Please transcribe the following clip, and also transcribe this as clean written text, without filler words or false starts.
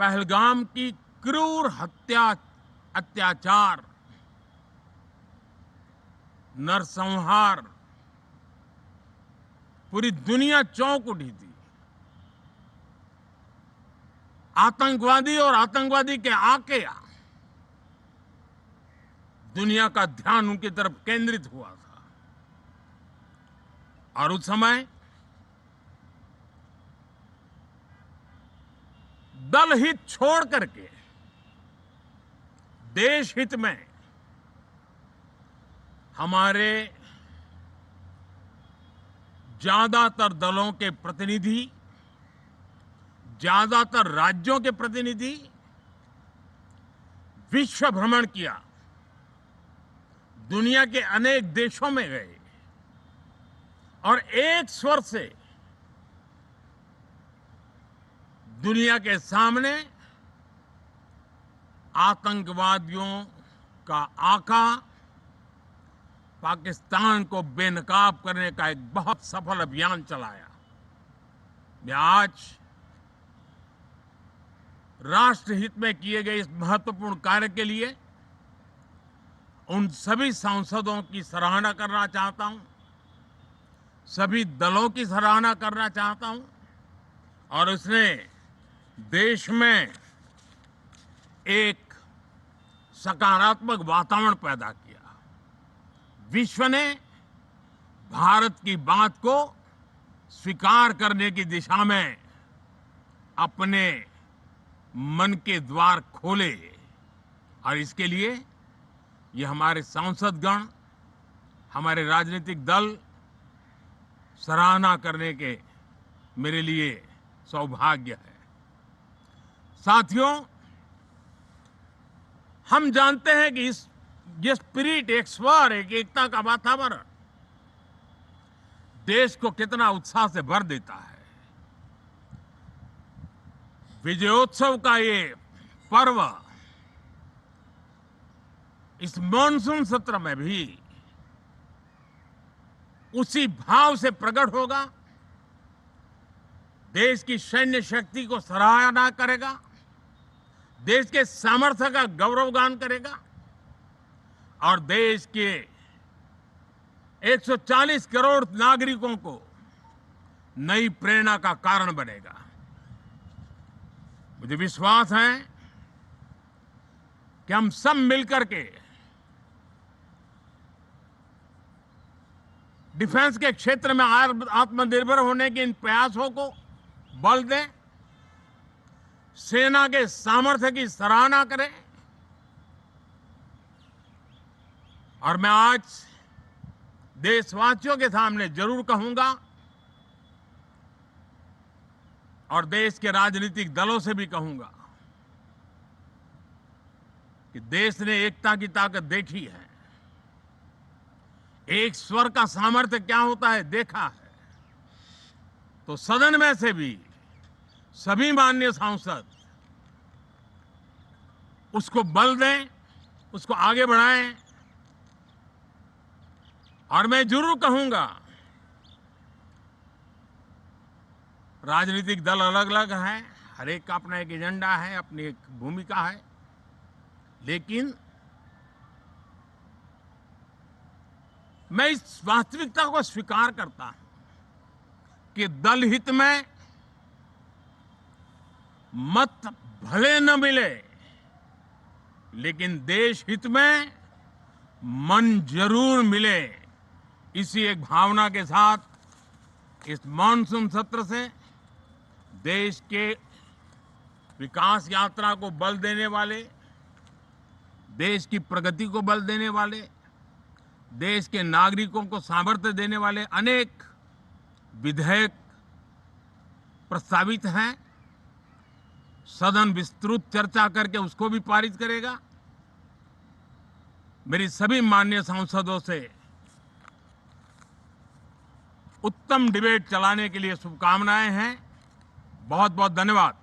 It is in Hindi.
पहलगाम की क्रूर हत्या, अत्याचार, नरसंहार, पूरी दुनिया चौंक उठी थी। आतंकवादी और आतंकवादी के आके दुनिया का ध्यान उनकी तरफ केंद्रित हुआ था। और उस समय दल हित छोड़ करके देश हित में हमारे ज्यादातर दलों के प्रतिनिधि, ज्यादातर राज्यों के प्रतिनिधि विश्व भ्रमण किया, दुनिया के अनेक देशों में गए और एक स्वर से दुनिया के सामने आतंकवादियों का आका पाकिस्तान को बेनकाब करने का एक बहुत सफल अभियान चलाया। मैं आज राष्ट्र हित में किए गए इस महत्वपूर्ण कार्य के लिए उन सभी सांसदों की सराहना करना चाहता हूं, सभी दलों की सराहना करना चाहता हूं और उसने देश में एक सकारात्मक वातावरण पैदा किया। विश्व ने भारत की बात को स्वीकार करने की दिशा में अपने मन के द्वार खोले और इसके लिए ये हमारे सांसदगण, हमारे राजनीतिक दल सराहना करने के मेरे लिए सौभाग्य है। साथियों, हम जानते हैं कि ये स्पिरिट, एक स्वर, एक एकता का वातावरण देश को कितना उत्साह से भर देता है। विजयोत्सव का ये पर्व इस मॉनसून सत्र में भी उसी भाव से प्रकट होगा। देश की सैन्य शक्ति को सराहना करेगा, देश के सामर्थ्य का गौरवगान करेगा और देश के 140 करोड़ नागरिकों को नई प्रेरणा का कारण बनेगा। मुझे विश्वास है कि हम सब मिलकर के डिफेंस के क्षेत्र में आत्मनिर्भर होने के इन प्रयासों को बल दें, सेना के सामर्थ्य की सराहना करें। और मैं आज देशवासियों के सामने जरूर कहूंगा और देश के राजनीतिक दलों से भी कहूंगा कि देश ने एकता की ताकत देखी है, एक स्वर का सामर्थ्य क्या होता है देखा है। तो सदन में से भी सभी माननीय सांसद उसको बल दें, उसको आगे बढ़ाएं। और मैं जरूर कहूंगा, राजनीतिक दल अलग अलग हैं, हर एक का अपना एक एजेंडा है, अपनी एक भूमिका है, लेकिन मैं इस वास्तविकता को स्वीकार करता हूं कि दल हित में मत भले न मिले, लेकिन देश हित में मन जरूर मिले। इसी एक भावना के साथ इस मॉनसून सत्र से देश के विकास यात्रा को बल देने वाले, देश की प्रगति को बल देने वाले, देश के नागरिकों को सामर्थ्य देने वाले अनेक विधेयक प्रस्तावित हैं। सदन विस्तृत चर्चा करके उसको भी पारित करेगा। मेरी सभी माननीय सांसदों से उत्तम डिबेट चलाने के लिए शुभकामनाएं हैं। बहुत बहुत धन्यवाद।